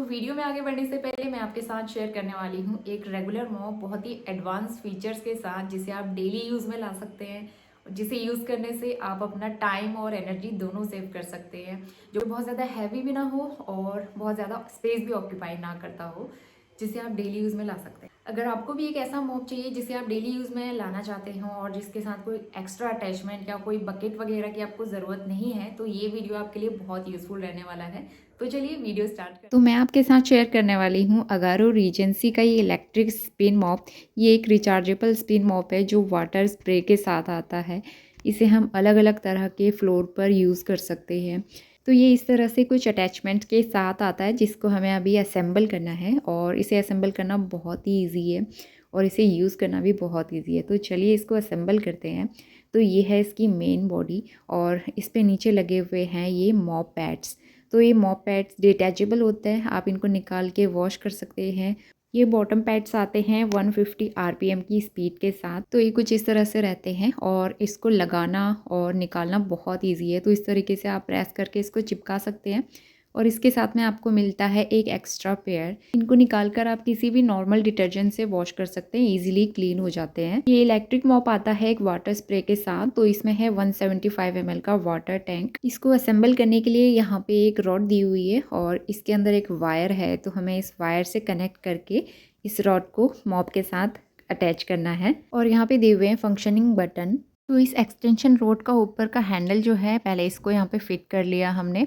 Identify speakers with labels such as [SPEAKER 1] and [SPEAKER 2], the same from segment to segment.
[SPEAKER 1] Video में आगे बढ़ने से पहले मैं आपके साथ शेयर करने वाली हूँ एक रेगुलर मॉप बहुत ही एडवांस फीचर्स के साथ, जिसे आप डेली यूज़ में ला सकते हैं, जिसे यूज़ करने से आप अपना टाइम और एनर्जी दोनों सेव कर सकते हैं, जो बहुत ज़्यादा हैवी भी ना हो और बहुत ज़्यादा स्पेस भी ऑक्यूपाई ना करता हो, जिसे आप डेली यूज़ में ला सकते हैं। अगर आपको भी एक ऐसा मॉप चाहिए जिसे आप डेली यूज़ में लाना चाहते हो और जिसके साथ कोई एक्स्ट्रा अटैचमेंट या कोई बकेट वगैरह की आपको ज़रूरत नहीं है, तो ये वीडियो आपके लिए बहुत यूज़फुल रहने वाला है। तो चलिए वीडियो स्टार्ट कर। तो मैं आपके साथ शेयर करने वाली हूँ अगारो रीजेंसी का ये इलेक्ट्रिक स्पिन मॉप। ये एक रिचार्जेबल स्पिन मॉप है जो वाटर स्प्रे के साथ आता है। इसे हम अलग अलग तरह के फ्लोर पर यूज़ कर सकते हैं। तो ये इस तरह से कुछ अटैचमेंट के साथ आता है, जिसको हमें अभी असेंबल करना है और इसे असेंबल करना बहुत ही ईजी है और इसे यूज़ करना भी बहुत ईजी है। तो चलिए इसको असेंबल करते हैं। तो ये है इसकी मेन बॉडी और इस पे नीचे लगे हुए हैं ये मॉप पैड्स। तो ये मॉप पैड्स डिटैचेबल होते हैं, आप इनको निकाल के वॉश कर सकते हैं। ये बॉटम पैड्स आते हैं 150 आरपीएम की स्पीड के साथ। तो ये कुछ इस तरह से रहते हैं और इसको लगाना और निकालना बहुत ईजी है। तो इस तरीके से आप प्रेस करके इसको चिपका सकते हैं और इसके साथ में आपको मिलता है एक एक्स्ट्रा पेयर। इनको निकाल कर आप किसी भी नॉर्मल डिटर्जेंट से वॉश कर सकते हैं, इजीली क्लीन हो जाते हैं। ये इलेक्ट्रिक मॉप आता है एक वाटर स्प्रे के साथ। तो इसमें है 175 ml का वाटर टैंक। इसको असेंबल करने के लिए यहाँ पे एक रॉड दी हुई है और इसके अंदर एक वायर है। तो हमें इस वायर से कनेक्ट करके इस रॉड को मॉप के साथ अटैच करना है और यहाँ पे दिए हुए हैं फंक्शनिंग बटन। तो इस एक्सटेंशन रॉड का ऊपर का हैंडल जो है, पहले इसको यहाँ पे फिट कर लिया हमने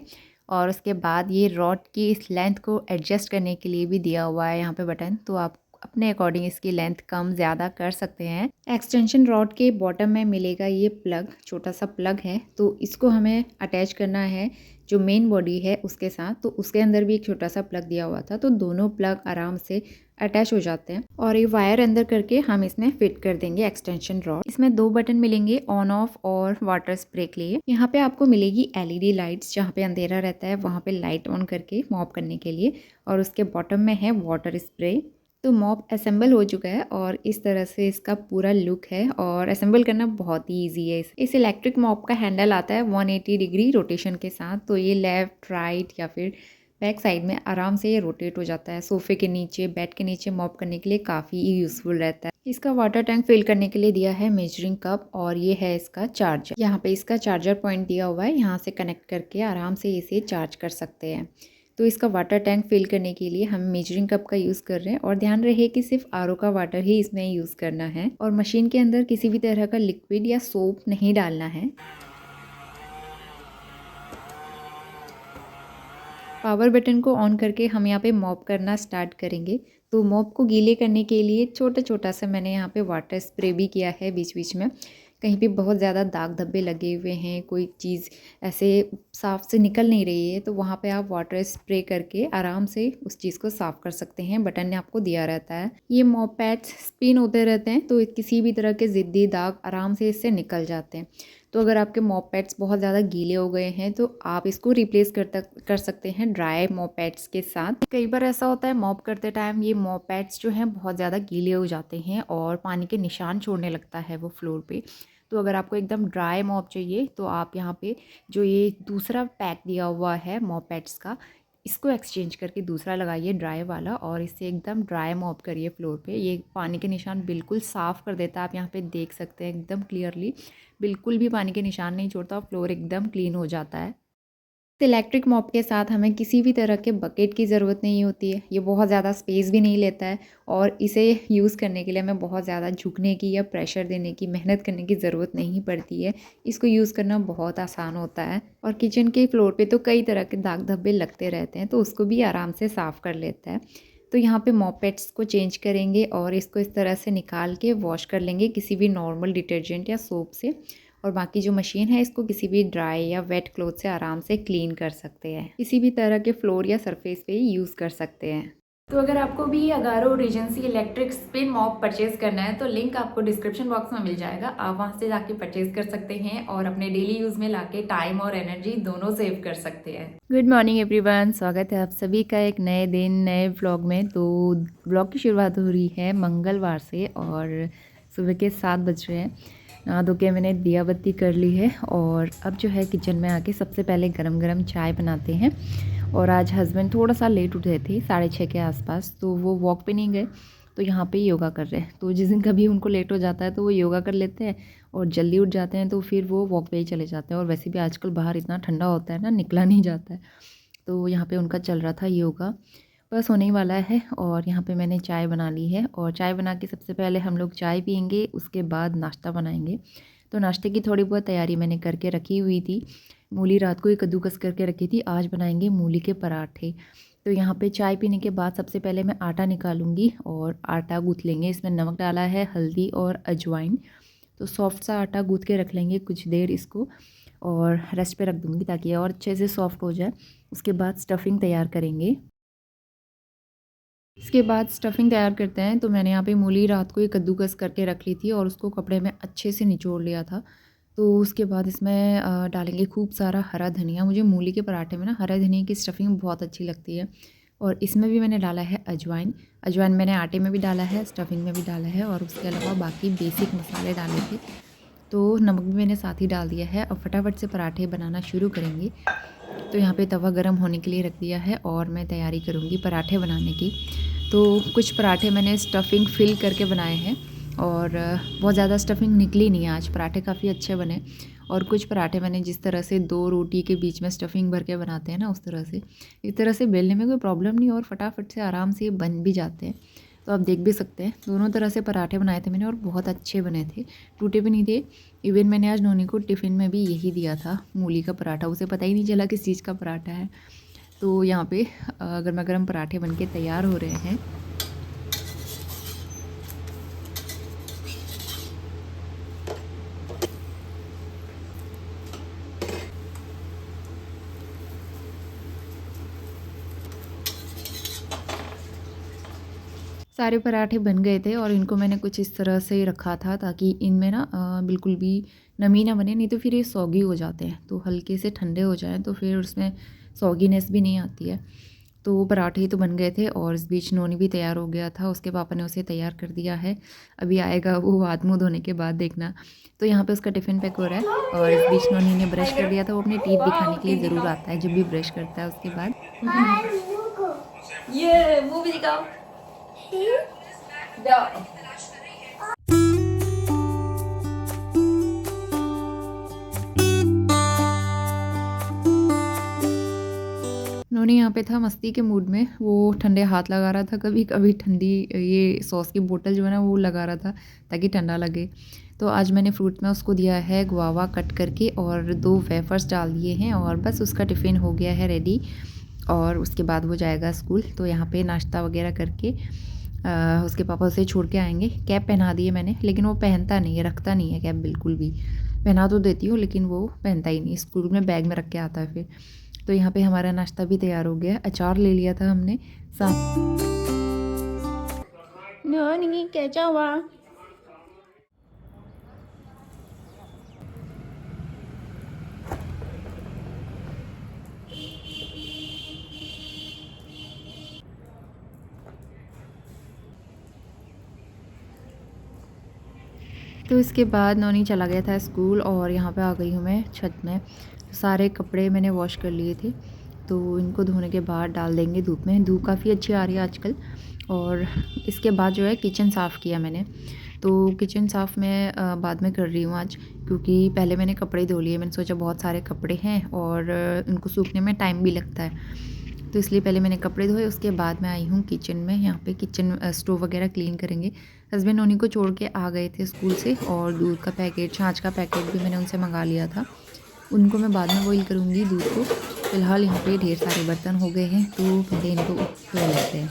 [SPEAKER 1] और उसके बाद ये रॉड की इस लेंथ को एडजस्ट करने के लिए भी दिया हुआ है यहाँ पे बटन। तो आप अपने अकॉर्डिंग इसकी लेंथ कम ज़्यादा कर सकते हैं। एक्सटेंशन रॉड के बॉटम में मिलेगा ये प्लग, छोटा सा प्लग है। तो इसको हमें अटैच करना है जो मेन बॉडी है उसके साथ। तो उसके अंदर भी एक छोटा सा प्लग दिया हुआ था, तो दोनों प्लग आराम से अटैच हो जाते हैं और ये वायर अंदर करके हम इसमें फिट कर देंगे एक्सटेंशन रॉड। इसमें दो बटन मिलेंगे, ऑन ऑफ और वाटर स्प्रे के लिए। यहाँ पे आपको मिलेगी एलईडी लाइट्स, जहाँ पे अंधेरा रहता है वहाँ पे लाइट ऑन करके मॉप करने के लिए, और उसके बॉटम में है वाटर स्प्रे। तो मॉप असेंबल हो चुका है और इस तरह से इसका पूरा लुक है और असेंबल करना बहुत ही ईजी है। इस इलेक्ट्रिक मॉप का हैंडल आता है 180 डिग्री रोटेशन के साथ। तो ये लेफ्ट राइट या फिर बैक साइड में आराम से ये रोटेट हो जाता है। सोफे के नीचे, बेड के नीचे मॉप करने के लिए काफ़ी यूज़फुल रहता है। इसका वाटर टैंक फिल करने के लिए दिया है मेजरिंग कप और ये है इसका चार्जर। यहाँ पे इसका चार्जर पॉइंट दिया हुआ है, यहाँ से कनेक्ट करके आराम से इसे चार्ज कर सकते हैं। तो इसका वाटर टैंक फिल करने के लिए हम मेजरिंग कप का यूज़ कर रहे हैं और ध्यान रहे कि सिर्फ आरओ का वाटर ही इसमें यूज़ करना है और मशीन के अंदर किसी भी तरह का लिक्विड या सोप नहीं डालना है। पावर बटन को ऑन करके हम यहाँ पे मॉप करना स्टार्ट करेंगे। तो मॉप को गीले करने के लिए छोटा छोटा सा मैंने यहाँ पे वाटर स्प्रे भी किया है बीच बीच में। कहीं पे बहुत ज़्यादा दाग धब्बे लगे हुए हैं, कोई चीज़ ऐसे साफ से निकल नहीं रही है, तो वहाँ पे आप वाटर स्प्रे करके आराम से उस चीज़ को साफ़ कर सकते हैं। बटन ने आपको दिया रहता है। ये मॉप पैड्स स्पिन होते रहते हैं, तो किसी भी तरह के ज़िद्दी दाग आराम से इससे निकल जाते हैं। तो अगर आपके मॉप पैड्स बहुत ज़्यादा गीले हो गए हैं तो आप इसको रिप्लेस कर सकते हैं ड्राई मॉप पैड्स के साथ। कई बार ऐसा होता है मॉप करते टाइम ये मॉप पैड्स जो हैं बहुत ज़्यादा गीले हो जाते हैं और पानी के निशान छोड़ने लगता है वो फ्लोर पे। तो अगर आपको एकदम ड्राई मॉप चाहिए तो आप यहाँ पे जो ये दूसरा पैक दिया हुआ है मॉप पैड्स का, इसको एक्सचेंज करके दूसरा लगाइए ड्राई वाला और इससे एकदम ड्राई मॉप करिए फ्लोर पे। ये पानी के निशान बिल्कुल साफ़ कर देता है। आप यहाँ पे देख सकते हैं एकदम क्लियरली, बिल्कुल भी पानी के निशान नहीं छोड़ता, फ्लोर एकदम क्लीन हो जाता है। इलेक्ट्रिक मॉप के साथ हमें किसी भी तरह के बकेट की ज़रूरत नहीं होती है। ये बहुत ज़्यादा स्पेस भी नहीं लेता है और इसे यूज़ करने के लिए हमें बहुत ज़्यादा झुकने की या प्रेशर देने की, मेहनत करने की ज़रूरत नहीं पड़ती है। इसको यूज़ करना बहुत आसान होता है और किचन के फ्लोर पे तो कई तरह के दाग धब्बे लगते रहते हैं, तो उसको भी आराम से साफ़ कर लेता है। तो यहाँ पे मॉप पैड्स को चेंज करेंगे और इसको इस तरह से निकाल के वॉश कर लेंगे किसी भी नॉर्मल डिटर्जेंट या सोप से, और बाकी जो मशीन है इसको किसी भी ड्राई या वेट क्लॉथ से आराम से क्लीन कर सकते हैं। किसी भी तरह के फ्लोर या सरफेस पे ही यूज़ कर सकते हैं। तो अगर आपको भी Agaro Regency electric spin mop purchase करना है तो लिंक आपको डिस्क्रिप्शन बॉक्स में मिल जाएगा। आप वहां से जाके परचेज कर सकते हैं और अपने डेली यूज में लाके टाइम और एनर्जी दोनों सेव कर सकते हैं। गुड मॉर्निंग एवरीवन, स्वागत है आप सभी का एक नए दिन नए व्लॉग में। तो व्लॉग की शुरुआत हो रही है मंगलवार से और सुबह के 7 बज रहे हैं। नहा धो के मैंने दिया बत्ती कर ली है और अब जो है किचन में आके सबसे पहले गरम गरम चाय बनाते हैं और आज हस्बैंड थोड़ा सा लेट उठे थे 6:30 के आसपास, तो वो वॉक पे नहीं गए, तो यहाँ पे योगा कर रहे हैं। तो जिस दिन कभी उनको लेट हो जाता है तो वो योगा कर लेते हैं, और जल्दी उठ जाते हैं तो फिर वो वॉक पे ही चले जाते हैं। और वैसे भी आजकल बाहर इतना ठंडा होता है ना, निकला नहीं जाता है। तो यहाँ पे उनका चल रहा था योगा, बस होने ही वाला है। और यहाँ पे मैंने चाय बना ली है, और चाय बना के सबसे पहले हम लोग चाय पियेंगे, उसके बाद नाश्ता बनाएंगे। तो नाश्ते की थोड़ी बहुत तैयारी मैंने करके रखी हुई थी। मूली रात को ही कद्दूकस करके रखी थी, आज बनाएंगे मूली के पराठे। तो यहाँ पे चाय पीने के बाद सबसे पहले मैं आटा निकालूंगी और आटा गूँथ लेंगे। इसमें नमक डाला है, हल्दी और अजवाइन। तो सॉफ्ट सा आटा गूँथ के रख लेंगे कुछ देर इसको, और रेस्ट पे रख दूँगी ताकि और अच्छे से सॉफ्ट हो जाए। उसके बाद स्टफिंग तैयार करेंगे। इसके बाद स्टफिंग तैयार करते हैं। तो मैंने यहाँ पे मूली रात को ही कद्दूकस करके रख ली थी और उसको कपड़े में अच्छे से निचोड़ लिया था। तो उसके बाद इसमें डालेंगे खूब सारा हरा धनिया। मुझे मूली के पराठे में ना हरा धनिया की स्टफिंग बहुत अच्छी लगती है। और इसमें भी मैंने डाला है अजवाइन। अजवाइन मैंने आटे में भी डाला है, स्टफिंग में भी डाला है, और उसके अलावा बाकी बेसिक मसाले डाले थे। तो नमक भी मैंने साथ ही डाल दिया है। अब फटाफट से पराठे बनाना शुरू करेंगे। तो यहाँ पे तवा गरम होने के लिए रख दिया है और मैं तैयारी करूँगी पराठे बनाने की। तो कुछ पराठे मैंने स्टफिंग फिल करके बनाए हैं, और बहुत ज़्यादा स्टफिंग निकली नहीं आज, पराठे काफ़ी अच्छे बने। और कुछ पराठे मैंने जिस तरह से 2 रोटी के बीच में स्टफिंग भर के बनाते हैं ना, उस तरह से, इस तरह से बेलने में कोई प्रॉब्लम नहीं, और फटाफट से आराम से ये बन भी जाते हैं। तो आप देख भी सकते हैं, दोनों तरह से पराठे बनाए थे मैंने और बहुत अच्छे बने थे, टूटे भी नहीं थे। इवन मैंने आज नोनी को टिफ़िन में भी यही दिया था, मूली का पराठा। उसे पता ही नहीं चला किस चीज़ का पराठा है। तो यहाँ पे गर्मा गर्म पराठे बनके तैयार हो रहे हैं। सारे पराठे बन गए थे और इनको मैंने कुछ इस तरह से रखा था ताकि इनमें ना बिल्कुल भी नमी ना बने, नहीं तो फिर ये सौगी हो जाते हैं। तो हल्के से ठंडे हो जाएं तो फिर उसमें सौगीनेस भी नहीं आती है। तो पराठे तो बन गए थे और इस बीच नोनी भी तैयार हो गया था, उसके पापा ने उसे तैयार कर दिया है। अभी आएगा वो हाथ मुँह धोने के बाद, देखना। तो यहाँ पे उसका टिफ़िन पैक हो रहा है, और इस बीच नोनी ने ब्रश कर दिया था। वो अपने टीथ दिखाने के लिए ज़रूर आता है जब भी ब्रश करता है उसके बाद। ये मुँह भी दिखाओ। जाओ। नोनी यहाँ पे था मस्ती के मूड में, वो ठंडे हाथ लगा रहा था, कभी कभी ठंडी ये सॉस की बोतल जो है ना वो लगा रहा था ताकि ठंडा लगे। तो आज मैंने फ्रूट में उसको दिया है गुआवा कट करके, और 2 वेफर्स डाल दिए हैं, और बस उसका टिफ़िन हो गया है रेडी, और उसके बाद वो जाएगा स्कूल। तो यहाँ पे नाश्ता वगैरह करके उसके पापा उसे छोड़ के आएंगे। कैप पहना दी है मैंने, लेकिन वो पहनता नहीं है, रखता नहीं है कैप बिल्कुल भी। पहना तो देती हूँ लेकिन वो पहनता ही नहीं, स्कूल में बैग में रख के आता है फिर। तो यहाँ पे हमारा नाश्ता भी तैयार हो गया है। अचार ले लिया था हमने साथ। नहीं कैसा हुआ? तो इसके बाद नोनी चला गया था स्कूल, और यहाँ पे आ गई हूँ मैं छत में। सारे कपड़े मैंने वॉश कर लिए थे, तो इनको धोने के बाद डाल देंगे धूप में। धूप काफ़ी अच्छी आ रही है आजकल। और इसके बाद जो है किचन साफ़ किया मैंने। तो किचन साफ़ मैं बाद में कर रही हूँ आज, क्योंकि पहले मैंने कपड़े धो लिए। मैंने सोचा बहुत सारे कपड़े हैं और उनको सूखने में टाइम भी लगता है, तो इसलिए पहले मैंने कपड़े धोए, उसके बाद मैं आई हूँ किचन में। यहाँ पे किचन स्टोव वगैरह क्लीन करेंगे। हस्बैंड नोनी को छोड़ के आ गए थे स्कूल से, और दूध का पैकेट, छाछ का पैकेट भी मैंने उनसे मंगा लिया था। उनको मैं बाद में बॉईल करूँगी दूध को। फ़िलहाल यहाँ पे ढेर सारे बर्तन हो गए हैं, तो पहले इनको धो लेते हैं।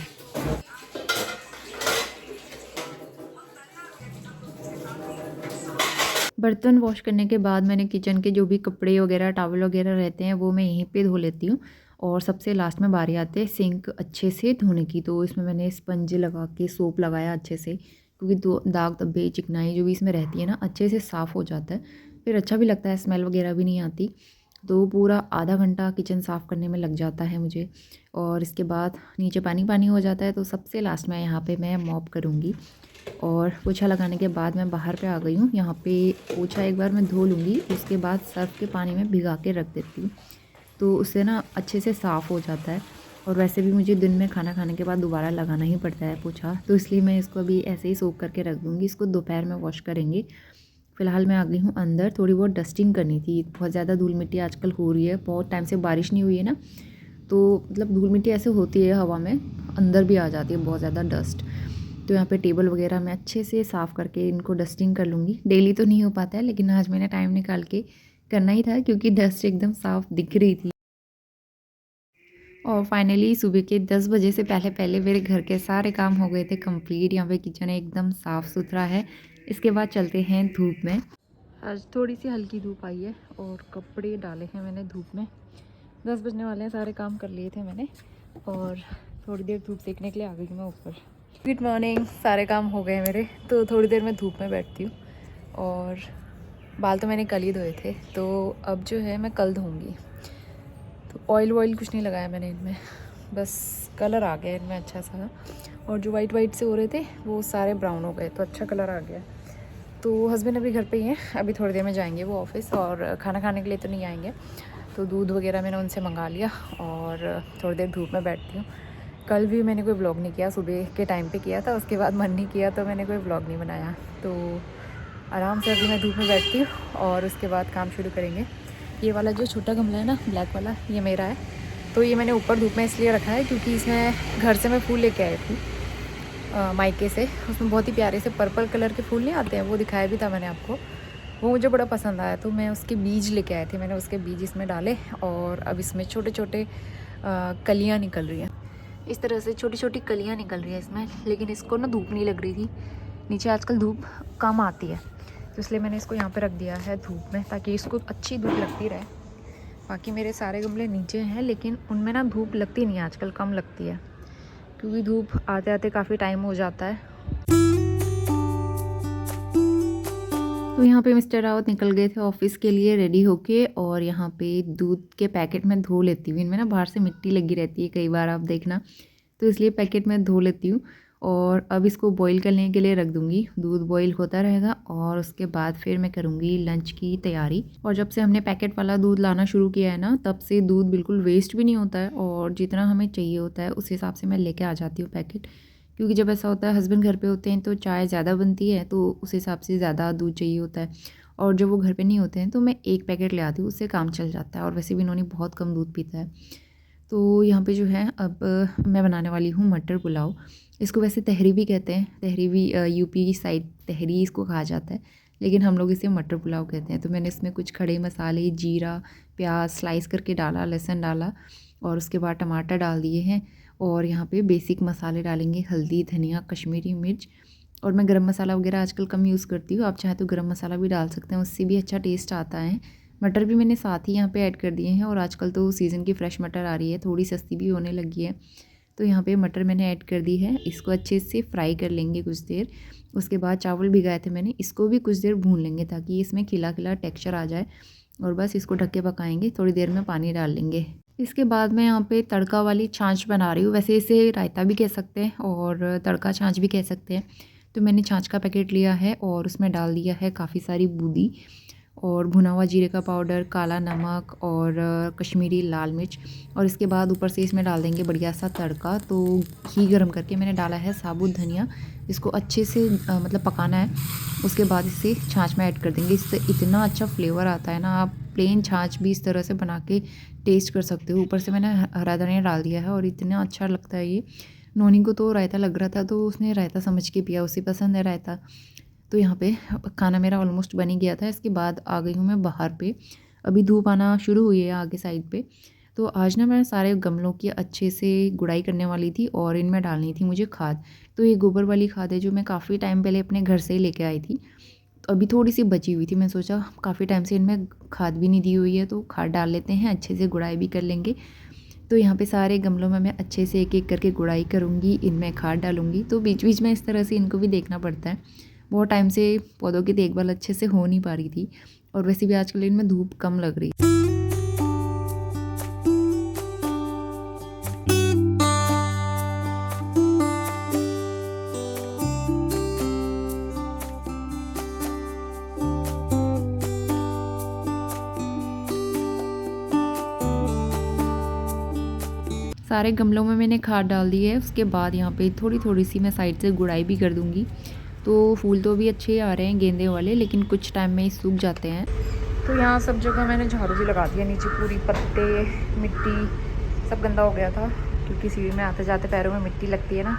[SPEAKER 1] बर्तन वॉश करने के बाद मैंने किचन के जो भी कपड़े वगैरह, टॉवल वगैरह रहते हैं, वो मैं यहीं पे धो लेती हूँ। और सबसे लास्ट में बारी आती है सिंक अच्छे से धोने की। तो इसमें मैंने स्पंज लगा के सोप लगाया अच्छे से, क्योंकि दाग धब्बे चिकनाई जो भी इसमें रहती है ना, अच्छे से साफ़ हो जाता है, फिर अच्छा भी लगता है, स्मेल वगैरह भी नहीं आती। तो पूरा आधा घंटा किचन साफ़ करने में लग जाता है मुझे, और इसके बाद नीचे पानी पानी हो जाता है। तो सबसे लास्ट में यहाँ पे मैं मॉप करूँगी, और पोछा लगाने के बाद मैं बाहर पे आ गई हूँ। यहाँ पे पोछा एक बार मैं धो लूँगी, उसके बाद सर्फ के पानी में भिगा के रख देती हूँ। तो उससे ना अच्छे से साफ़ हो जाता है। और वैसे भी मुझे दिन में खाना खाने के बाद दोबारा लगाना ही पड़ता है पोछा, तो इसलिए मैं इसको अभी ऐसे ही सोख करके रख दूँगी। इसको दोपहर में वॉश करेंगे। फ़िलहाल मैं आ गई हूँ अंदर, थोड़ी बहुत डस्टिंग करनी थी। बहुत ज़्यादा धूल मिट्टी आजकल हो रही है, बहुत टाइम से बारिश नहीं हुई है ना, तो मतलब धूल मिट्टी ऐसे होती है हवा में, अंदर भी आ जाती है बहुत ज़्यादा डस्ट। तो यहाँ पे टेबल वगैरह मैं अच्छे से साफ़ करके इनको डस्टिंग कर लूँगी। डेली तो नहीं हो पाता है, लेकिन आज मैंने टाइम निकाल के करना ही था क्योंकि डस्ट एकदम साफ़ दिख रही थी। और फाइनली सुबह के 10 बजे से पहले पहले मेरे घर के सारे काम हो गए थे कंप्लीट। यहाँ पे किचन एकदम साफ़ सुथरा है। इसके बाद चलते हैं धूप में। आज थोड़ी सी हल्की धूप आई है और कपड़े डाले हैं मैंने धूप में। 10 बजने वाले हैं, सारे काम कर लिए थे मैंने और थोड़ी देर धूप सेकने के लिए आ गई मैं ऊपर। गुड मॉर्निंग, सारे काम हो गए मेरे, तो थोड़ी देर मैं धूप में बैठती हूँ। और बाल तो मैंने कल ही धोए थे, तो अब जो है मैं कल धोऊँगी। तो ऑयल वॉयल कुछ नहीं लगाया मैंने इनमें, बस कलर आ गया इनमें अच्छा सा। और जो वाइट वाइट से हो रहे थे वो सारे ब्राउन हो गए, तो अच्छा कलर आ गया। तो हस्बैंड अभी घर पे ही हैं, अभी थोड़ी देर में जाएंगे वो ऑफिस, और खाना खाने के लिए तो नहीं आएंगे। तो दूध वगैरह मैंने उनसे मंगा लिया और थोड़ी देर धूप में बैठती हूँ। कल भी मैंने कोई व्लॉग नहीं किया, सुबह के टाइम पे किया था, उसके बाद मन नहीं किया तो मैंने कोई व्लॉग नहीं बनाया। तो आराम से अभी मैं धूप में बैठती हूँ और उसके बाद काम शुरू करेंगे। ये वाला जो छोटा गमला है ना, ब्लैक वाला, ये मेरा है। तो ये मैंने ऊपर धूप में इसलिए रखा है क्योंकि इसमें घर से मैं फूल लेके आई थी मायके से। उसमें बहुत ही प्यारे से पर्पल कलर के फूल नहीं आते हैं, वो दिखाया भी था मैंने आपको। वो मुझे बड़ा पसंद आया, तो मैं उसके बीज लेके आए थे। मैंने उसके बीज इसमें डाले और अब इसमें छोटे छोटे कलियाँ निकल रही हैं। इस तरह से छोटी छोटी कलियाँ निकल रही है इसमें, लेकिन इसको ना धूप नहीं लग रही थी। नीचे आजकल धूप कम आती है, तो इसलिए मैंने इसको यहाँ पे रख दिया है धूप में, ताकि इसको अच्छी धूप लगती रहे। बाकी मेरे सारे गमले नीचे हैं, लेकिन उनमें ना धूप लगती नहीं, आजकल कम लगती है, क्योंकि धूप आते आते काफ़ी टाइम हो जाता है। तो यहाँ पे मिस्टर रावत निकल गए थे ऑफिस के लिए रेडी होके, और यहाँ पे दूध के पैकेट में धो लेती हूँ। इनमें ना बाहर से मिट्टी लगी रहती है कई बार, आप देखना, तो इसलिए पैकेट में धो लेती हूँ। और अब इसको बॉईल करने के लिए रख दूँगी। दूध बॉईल होता रहेगा और उसके बाद फिर मैं करूँगी लंच की तैयारी। और जब से हमने पैकेट वाला दूध लाना शुरू किया है ना, तब से दूध बिल्कुल वेस्ट भी नहीं होता है, और जितना हमें चाहिए होता है उस हिसाब से मैं लेके आ जाती हूँ पैकेट। क्योंकि जब ऐसा होता है हस्बैंड घर पे होते हैं तो चाय ज़्यादा बनती है, तो उस हिसाब से ज़्यादा दूध चाहिए होता है। और जब वो घर पे नहीं होते हैं तो मैं एक पैकेट ले आती हूँ, उससे काम चल जाता है। और वैसे भी इन्होंने बहुत कम दूध पीता है। तो यहाँ पे जो है अब मैं बनाने वाली हूँ मटर पुलाव। इसको वैसे तहरी भी कहते हैं, तहरी भी यूपी की साइड तहरी इसको कहा जाता है, लेकिन हम लोग इसे मटर पुलाव कहते हैं। तो मैंने इसमें कुछ खड़े मसाले, जीरा, प्याज स्लाइस करके डाला, लहसुन डाला, और उसके बाद टमाटर डाल दिए हैं। और यहाँ पे बेसिक मसाले डालेंगे, हल्दी, धनिया, कश्मीरी मिर्च। और मैं गरम मसाला वगैरह आजकल कम यूज़ करती हूँ, आप चाहें तो गरम मसाला भी डाल सकते हैं, उससे भी अच्छा टेस्ट आता है। मटर भी मैंने साथ ही यहाँ पे ऐड कर दिए हैं, और आजकल तो सीज़न की फ़्रेश मटर आ रही है, थोड़ी सस्ती भी होने लगी है। तो यहाँ पे मटर मैंने ऐड कर दी है, इसको अच्छे से फ्राई कर लेंगे कुछ देर। उसके बाद चावल भिगाए थे मैंने, इसको भी कुछ देर भून लेंगे ताकि इसमें खिला खिला टेक्स्चर आ जाए। और बस इसको ढक के पकाएंगे, थोड़ी देर में पानी डाल लेंगे। इसके बाद मैं यहाँ पे तड़का वाली छाछ बना रही हूँ। वैसे इसे रायता भी कह सकते हैं और तड़का छाछ भी कह सकते हैं। तो मैंने छाछ का पैकेट लिया है और उसमें डाल दिया है काफ़ी सारी बूंदी, और भुना हुआ जीरे का पाउडर, काला नमक और कश्मीरी लाल मिर्च। और इसके बाद ऊपर से इसमें डाल देंगे बढ़िया सा तड़का। तो घी गरम करके मैंने डाला है साबुत धनिया, इसको अच्छे से मतलब पकाना है। उसके बाद इसे छाछ में ऐड कर देंगे, इससे इतना अच्छा फ्लेवर आता है ना। आप प्लेन छाछ भी इस तरह से बना के टेस्ट कर सकते हो। ऊपर से मैंने हरा धनिया डाल दिया है और इतना अच्छा लगता है ये। नोनी को तो रायता लग रहा था, तो उसने रायता समझ के पिया, उसे पसंद है रायता। तो यहाँ पे खाना मेरा ऑलमोस्ट बन ही गया था। इसके बाद आ गई हूँ मैं बाहर पे, अभी धूप आना शुरू हुई है आगे साइड पे। तो आज ना मैं सारे गमलों की अच्छे से गुड़ाई करने वाली थी और इनमें डालनी थी मुझे खाद। तो ये गोबर वाली खाद है जो मैं काफ़ी टाइम पहले अपने घर से ही लेके आई थी, तो अभी थोड़ी सी बची हुई थी। मैं सोचा काफ़ी टाइम से इनमें खाद भी नहीं दी हुई है, तो खाद डाल लेते हैं, अच्छे से गुड़ाई भी कर लेंगे। तो यहाँ पे सारे गमलों में मैं अच्छे से एक एक करके गुड़ाई करूँगी, इनमें खाद डालूँगी। तो बीच बीच में इस तरह से इनको भी देखना पड़ता है। बहुत टाइम से पौधों की देखभाल अच्छे से हो नहीं पा रही थी, और वैसे भी आजकल इनमें धूप कम लग रही है। सारे गमलों में मैंने खाद डाल दी है। उसके बाद यहाँ पे थोड़ी थोड़ी सी मैं साइड से गुड़ाई भी कर दूँगी। तो फूल तो भी अच्छे आ रहे हैं गेंदे वाले, लेकिन कुछ टाइम में ही सूख जाते हैं। तो यहाँ सब जगह मैंने झाड़ू भी लगा दिया, नीचे पूरी पत्ते मिट्टी सब गंदा हो गया था, क्योंकि सीढ़ी में आते जाते पैरों में मिट्टी लगती है ना,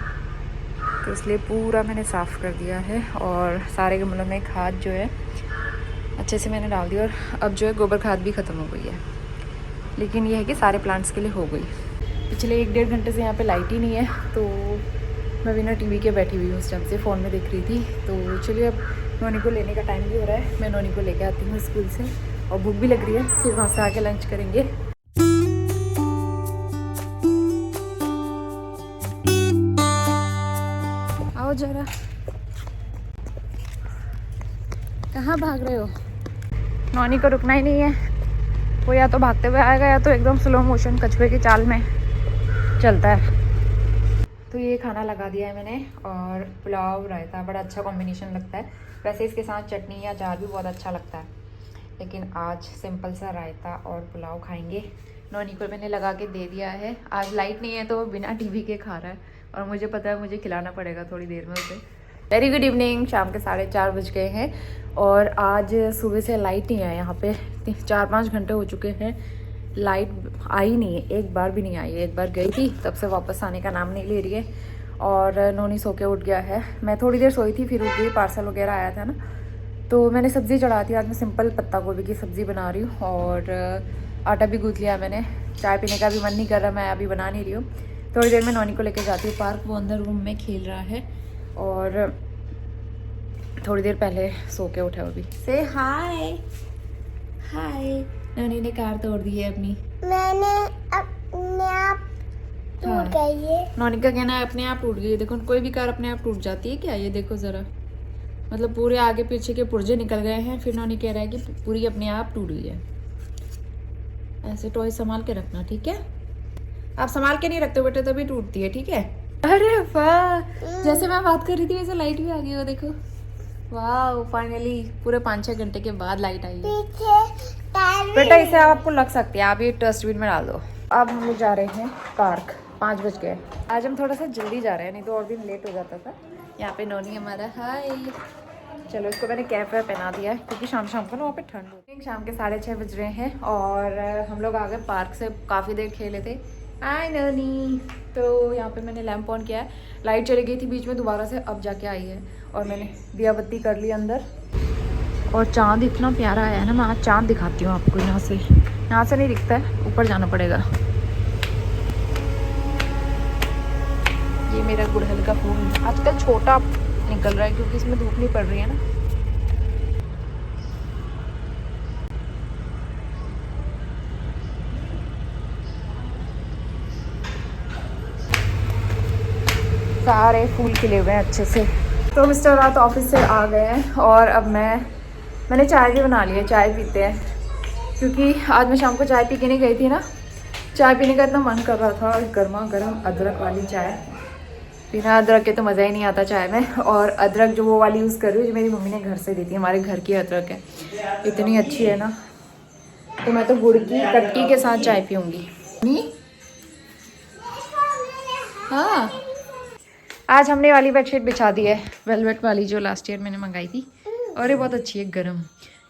[SPEAKER 1] तो इसलिए पूरा मैंने साफ़ कर दिया है। और सारे गमलों में खाद जो है अच्छे से मैंने डाल दी, और अब जो है गोबर खाद भी ख़त्म हो गई है, लेकिन यह है कि सारे प्लांट्स के लिए हो गई। पिछले 1-1.5 घंटे से यहाँ पे लाइट ही नहीं है, तो मैं बिना टीवी के बैठी हुई हूँ उस टाइम से, फ़ोन में देख रही थी। तो चलिए अब नोनी को लेने का टाइम भी हो रहा है, मैं नोनी को लेकर आती हूँ स्कूल से, और भूख भी लग रही है, फिर वहाँ से आके लंच करेंगे। आओ जरा, कहाँ भाग रहे हो? नोनी को रुकना ही नहीं है, वो या तो भागते हुए आएगा या तो एकदम स्लो मोशन कछुए की चाल में चलता है। तो ये खाना लगा दिया है मैंने, और पुलाव रायता बड़ा अच्छा कॉम्बिनेशन लगता है। वैसे इसके साथ चटनी या अचार भी बहुत अच्छा लगता है, लेकिन आज सिंपल सा रायता और पुलाव खाएंगे। नोनी को मैंने लगा के दे दिया है। आज लाइट नहीं है तो वो बिना टीवी के खा रहा है, और मुझे पता है मुझे खिलाना पड़ेगा थोड़ी देर में उसे। वेरी गुड इवनिंग, शाम के 4:30 बज गए हैं, और आज सुबह से लाइट नहीं है यहाँ पे। 4-5 घंटे हो चुके हैं, लाइट आई नहीं है, एक बार भी नहीं आई है। एक बार गई थी, तब से वापस आने का नाम नहीं ले रही है। और नोनी सो के उठ गया है, मैं थोड़ी देर सोई थी फिर उठ गई, पार्सल वगैरह आया था ना, तो मैंने सब्ज़ी चढ़ा दी। आज मैं सिंपल पत्ता गोभी की सब्ज़ी बना रही हूँ, और आटा भी गूँथ लिया मैंने। चाय पीने का भी मन नहीं कर रहा, मैं अभी बना नहीं रही हूँ। थोड़ी देर में नोनी को लेकर जाती हूँ पार्क, वो अंदर रूम में खेल रहा है, और थोड़ी देर पहले सो के उठा वो भी। से हाय हाय। नोनी ने कार तोड़ दी है अपनी,
[SPEAKER 2] मैंने अपने आप टूट गई है।
[SPEAKER 1] नोनी का कहना है अपने आप टूट गई है। देखो कोई भी कार अपने आप टूट जाती है क्या? ये देखो ज़रा, मतलब पूरे आगे पीछे के पुर्जे निकल गए हैं, फिर नोनी कह रहा है कि पूरी अपने आप टूट गई है। ऐसे टॉय संभाल के रखना, ठीक है? आप संभाल के नहीं रखते बेटे तभी टूटती है, ठीक है? अरे वाह, जैसे मैं बात कर रही थी वैसे लाइट भी आ गई हो, देखो। वाह, फाइनली पूरे 5-6 घंटे के बाद लाइट आई है। बेटा इसे आपको लग सकती है, आप ये डस्टबिन में डाल दो। अब हम लोग जा रहे हैं पार्क, 5 बज गए। आज हम थोड़ा सा जल्दी जा रहे हैं, नहीं तो और दिन लेट हो जाता था। यहाँ पे नोनी हमारा, हाय। चलो इसको मैंने कैप वैप पहना दिया है, क्योंकि शाम शाम को ना वहाँ पे ठंड होती है। शाम के 6:30 बज रहे हैं, और हम लोग आ गए पार्क से, काफ़ी देर खेले थे। हाय नोनी। तो यहाँ पे मैंने लैंप ऑन किया है, लाइट चली गई थी बीच में दोबारा से, अब जाके आई है, और मैंने दिया बत्ती कर ली अंदर। और चाँद इतना प्यारा आया है ना, मैं आज चाँद दिखाती हूँ आपको। यहाँ से नहीं दिखता है, ऊपर जाना पड़ेगा। ये मेरा गुड़हल का फूल आजकल छोटा निकल रहा है, क्योंकि इसमें धूप नहीं पड़ रही है ना। सारे फूल खिले हुए हैं अच्छे से। तो मिस्टर रात ऑफिस से आ गए हैं, और अब मैंने चाय भी बना ली है, चाय पीते हैं। क्योंकि आज मैं शाम को चाय पी के नहीं गई थी ना, चाय पीने का इतना मन कर रहा था, गर्मा गर्म अदरक वाली चाय। बिना अदरक के तो मज़ा ही नहीं आता चाय में। और अदरक जो वो वाली यूज़ कर रही हूँ, जो मेरी मम्मी ने घर से दी थी, हमारे घर की अदरक है, इतनी अच्छी है ना। तो मैं तो गुड़ की कटकी के साथ चाय पीऊँगी। हाँ, आज हमने वाली बेडशीट बिछा दी है, वेलवेट वाली, जो लास्ट ईयर मैंने मंगाई थी, और ये बहुत अच्छी है, गर्म।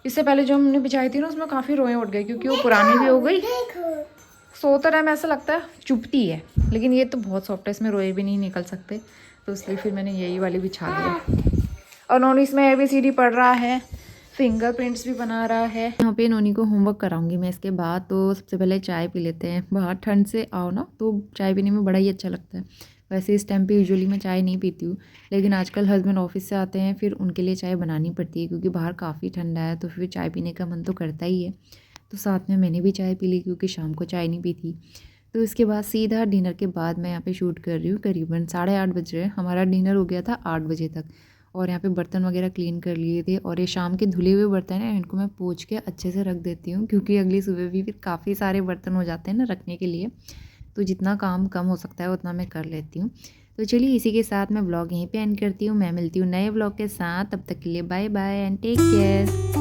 [SPEAKER 1] इससे पहले जो हमने बिछाई थी ना, उसमें काफ़ी रोएं उठ गई, क्योंकि वो पुरानी भी हो गई। सोते टाइम ऐसा लगता है चुभती है, लेकिन ये तो बहुत सॉफ्ट है, इसमें रोए भी नहीं निकल सकते, तो इसलिए फिर मैंने यही वाली बिछा दिया। और नोनी इसमें ABCD पढ़ रहा है, फिंगरप्रिंट्स भी बना रहा है। यहाँ पे नोनी को होमवर्क कराऊंगी मैं इसके बाद। तो सबसे पहले चाय पी लेते हैं, बाहर ठंड से आओ ना तो चाय पीने में बड़ा ही अच्छा लगता है। वैसे इस टाइम पे यूजुअली मैं चाय नहीं पीती हूँ, लेकिन आजकल हस्बैंड ऑफिस से आते हैं, फिर उनके लिए चाय बनानी पड़ती है, क्योंकि बाहर काफ़ी ठंडा है, तो फिर चाय पीने का मन तो करता ही है। तो साथ में मैंने भी चाय पी ली, क्योंकि शाम को चाय नहीं पी थी। तो इसके बाद सीधा डिनर के बाद मैं यहाँ पे शूट कर रही हूँ। करीबन 8:30 बज रहे हैं, हमारा डिनर हो गया था 8 बजे तक। और यहाँ पे बर्तन वगैरह क्लीन कर लिए थे, और ये शाम के धुले हुए बर्तन हैं, इनको मैं पोंछ के अच्छे से रख देती हूँ, क्योंकि अगली सुबह भी फिर काफ़ी सारे बर्तन हो जाते हैं ना रखने के लिए। तो जितना काम कम हो सकता है उतना मैं कर लेती हूँ। तो चलिए इसी के साथ मैं ब्लॉग यहीं पे एंड करती हूँ। मैं मिलती हूँ नए ब्लॉग के साथ, तब तक के लिए bye bye and take care.